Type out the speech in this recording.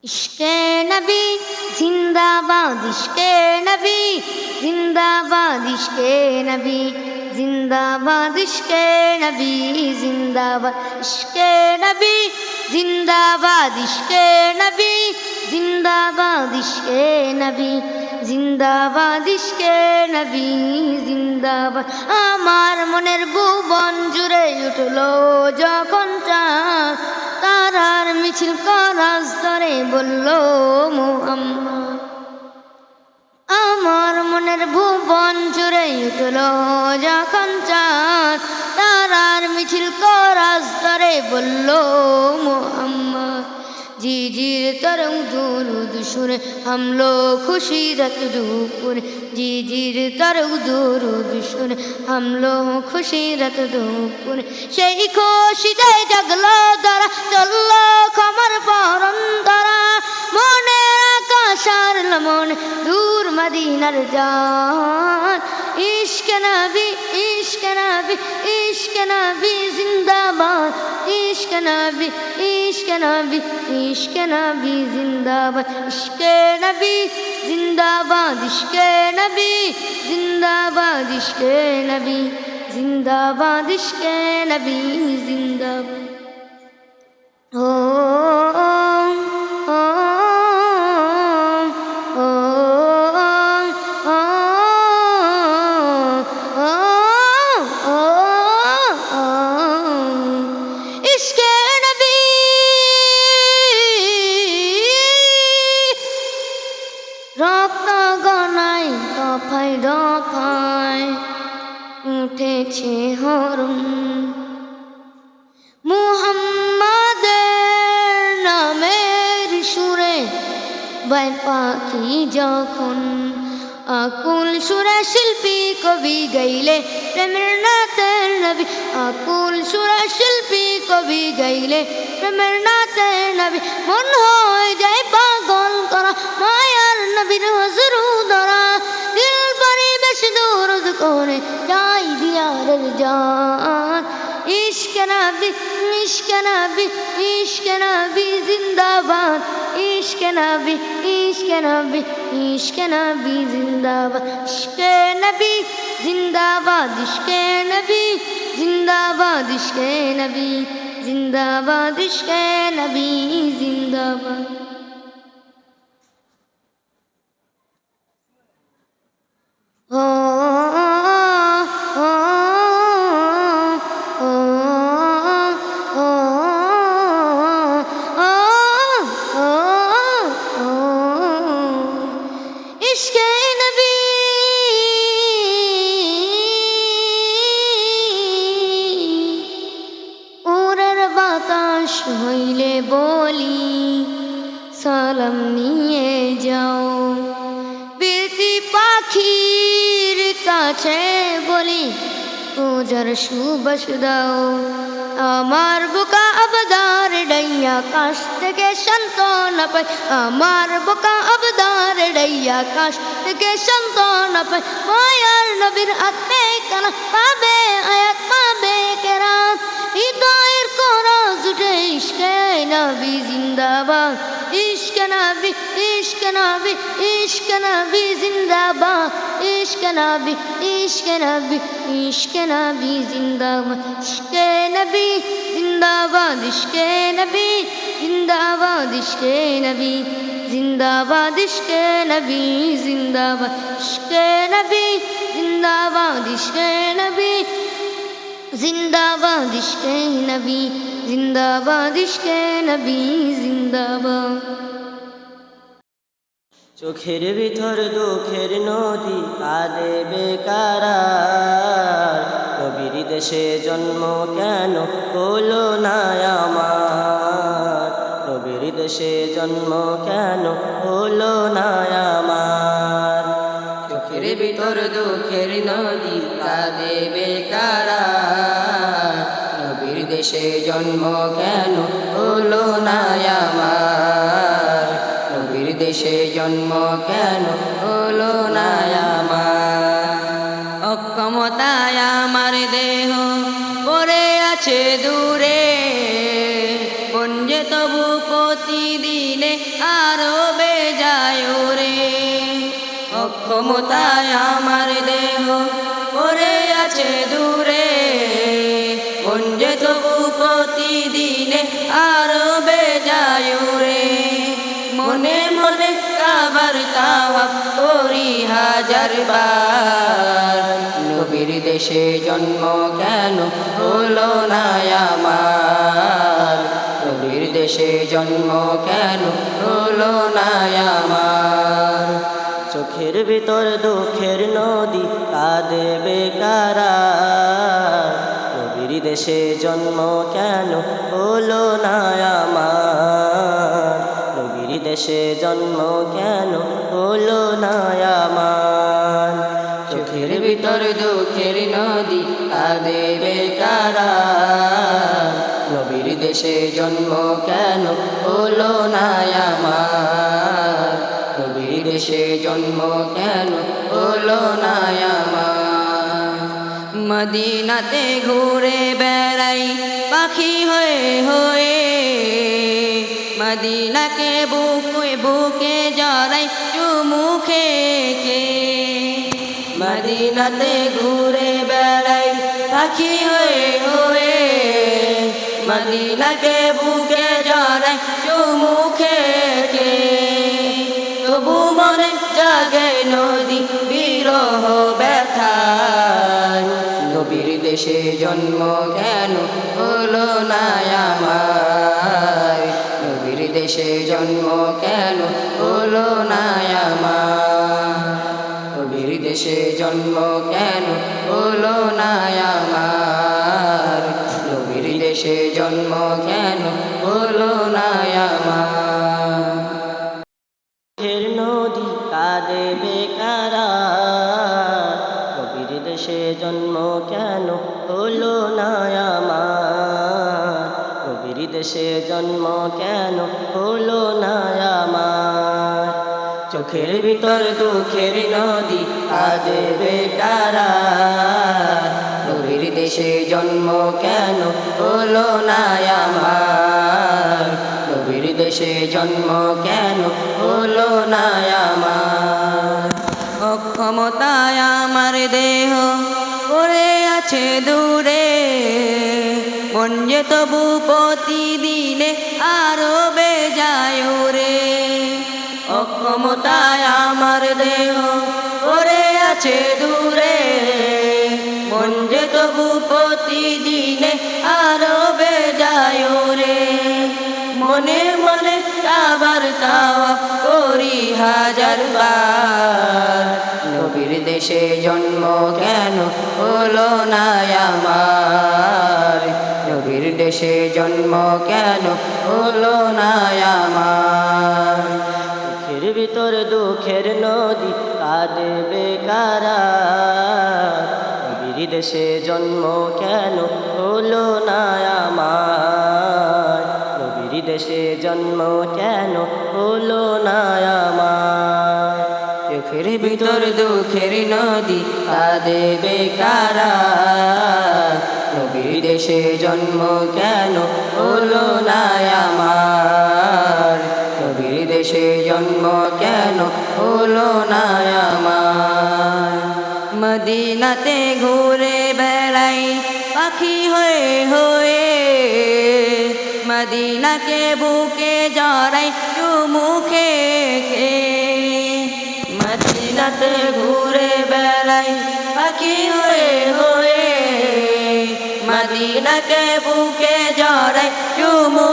इश्क़े नबी जिंदाबाद, इश्क़े नबी जिंदाबाद, इश्क़े नबी जिंदाबाद, इश्क़े नबी जिंदाबाद, इश्क़े नबी जिंदाबाद, इश्क़े नबी जिंदाबाद, इश्क़े नबी जिंदाबाद, इश्क़े नबी जिंदाबाद। आमार मनेर भुवन जुड़े उठलो যখন চাঁদ, তারার মিছিল করাস ধরে বলল মুহাম্মদ। আমার মনের ভুবন জুড়ে উঠলো যখন চাঁদ, তারার মিছিল করাস ধরে বলল মুহাম্মদ। জিজির তরং দুরুদ শুনে হামলো খুশি রাত দুপুরে, জিজির তরং দুরুদ শুনে হামলো খুশি রাত দুপুরে। সেই খুশিতে জাগলো তারা, চললো ক্ষমার পরন তারা, মনের আকাশ আর মনে দূর মদিনার জান। ইশকে নবী, ইশকে নবী, ইশকে নবী জিন্দাবাদ, ইশকে নবী, ইশকে নবী, ইশকে নবী জিন্দাবাদ, ইশকে নবী জিন্দাবাদ, ইশকে নবী জিন্দাবাদ, ইশকে নবী জিন্দাবাদ, ইশকে নবী জিন্দাবাদ। ও রক্ত গনায় দফায় দফায় উঠেছে হরণ, মুহাম্মাদের নামের সুরে বাই পাখি যখন আকুল সুরে শিল্পী কবি গাইলে প্রেমের নাতের নবী, আকুল সুরে শিল্পী কবি গাইলে প্রেমের নাতের নবী। মন হয়ে যায় পাগল করা মায়ার নবীর হুজুর ধরা, দিল পরিবেশ দুরুদ করে যাই দিয়ারের জান। ইশকে নবী, ইশকে নবী, ইশকে নবী জিন্দাবাদ, ইশকে নবী, ইশকে নবী, ইশকে নবী জিন্দাবাদ, ইশকে নবী জিন্দাবাদ, ইশকে নবী জিন্দাবাদ, ইশকে নবী জিন্দাবাদ, ইশকে নবী জিন্দাবাদ। ও ইশকে নবী উড়ের বাতাস হইলে বলি সালাম নিয়ে যাও, বিরতি পাখির কাছে বলি পূজার সুবাস দাও। আমার বুকা আবদার ডাইয়া কাশ থেকে সান্ত্বনা পাই, আমার বুকা আবদার ডাইয়া কাশ থেকে সান্ত্বনা পাই। মায়ার নবীর আত্মে কানা পাবে আয়াত পাবে কেরাত, হৃদয়ের করজ উঠে ইশকে নবী জিন্দাবাদ, ইশকে নবী, ইশকে নবী, ইশকে নবী জিন্দাবাদ, ইশকে নবী, ইশকে নবী, ইশকে নবী জিন্দাবাদ, ইশকে নবী জিন্দাবাদ, ইশকে নবী জিন্দাবাদ, ইশকে নবী জিন্দাবাদ, ইশকে নবী জিন্দাবাদ, ইশকে নবী জিন্দাবাদ, ইশকে নবী জিন্দাবাদ, ইশকে নবী জিন্দাবাদ, ইশকে নবী জিন্দাবাদ। চোখের ভিতর দুঃখের নদী কাঁদে বেকারা, নবীর দেশে জন্ম কেন হলো না আমার, নবীর দেশে জন্ম কেন হলো না আমার। চোখের ভিতর দুঃখের নদী কাঁদে বেকারা, নবীর দেশে জন্ম কেন হলো না আমার, নবীর দেশে জন্ম কেন হলো না আমার। অক্ষমতায় আমার দেহ পড়ে আছে দূরে, বঞ্জে তবু প্রতিদিন দিনে আরবে যায় রে। অক্ষমতায় আমার দেহ পড়ে আছে দূরে, মন যে তবু প্রতিদিনে আরবে যায় রে। মনে মনে কাবার তাওয়াফ করি হাজার বার, নবীর দেশে জন্ম কেন হলো না আমার, নবীর দেশে জন্ম কেন হলো না আমার। চোখের ভিতর দুঃখের নদী কাঁদে বেকারার, নবীর দেশে জন্ম কেন হলো না আমার, নবীর দেশে জন্ম কেন হলো না আমার। চোখের ভিতর দুঃখের নদী কাঁদে বেকারার, নবীর দেশে জন্ম কেন হলো না আমার, নবীর দেশে জন্ম কেন হলো না আমার। মদিনাতে ঘুরে বেড়াই পাখি হয়ে হয়ে, মদিনাকে বুকে বুকে জড়াই চুমু খেয়ে। মদিনাতে ঘুরে বেড়াই পাখি হয়ে হয়ে, মদিনাকে বুকে জড়াই চুমু খেয়ে। তবু মনে জাগে নদী বিরহ ব্যথায়, নবীর দেশে জন্ম কেন হলো না আমার, নবীর দেশে জন্ম কেন হলো না আমার, নবীর দেশে জন্ম কেন হলো না আমার, নবীর দেশে জন্ম কেন হলো না আমার। নদী কাঁদে বেকারার, নবীর দেশে জন্ম কেন হলো না আমার, নবীর দেশে জন্ম কেন হলো না আমার। চোখের ভিতর দুঃখের নদী কাঁদে বেকারার, নবীর দেশে জন্ম কেন হলো না আমার, নবীর দেশে জন্ম কেন হলো না আমার। অক্ষমতায় আমার দেহ পড়ে আছে দূরে, মন যে তবু প্রতিদিনে আরবে যায় রে। অক্ষমতায় আমার দেহ পড়ে আছে দূরে, মন যে তবু প্রতিদিনে আরবে যায় রে। মনে মনে কাবার তাওয়াফ করি হাজার বার, নবীর দেশে জন্ম কেন হলো না আমার, নবীর দেশে জন্ম কেন হলো না আমার। চোখের ভিতর দুঃখের নদী কাঁদে বেকারার, নবীর দেশে জন্ম কেন হলো না আমার, নবীর দেশে জন্ম কেন হলো না আমার। চোখের ভিতর দুঃখের নদী কাঁদে বেকারার, নবীর দেশে জন্ম কেন হলো না আমার, নবীর দেশে জন্ম কেন হলো না আমার। মদিনাতে ঘুরে বেড়াই পাখি হয়ে হয়ে, মদিনাকে বুকে জড়াই চুমু খেয়ে। মদিনাতে ঘুরে বেড়াই পাখি হয়ে হয়ে, মদিনাকে বুকে জড়াই চুমু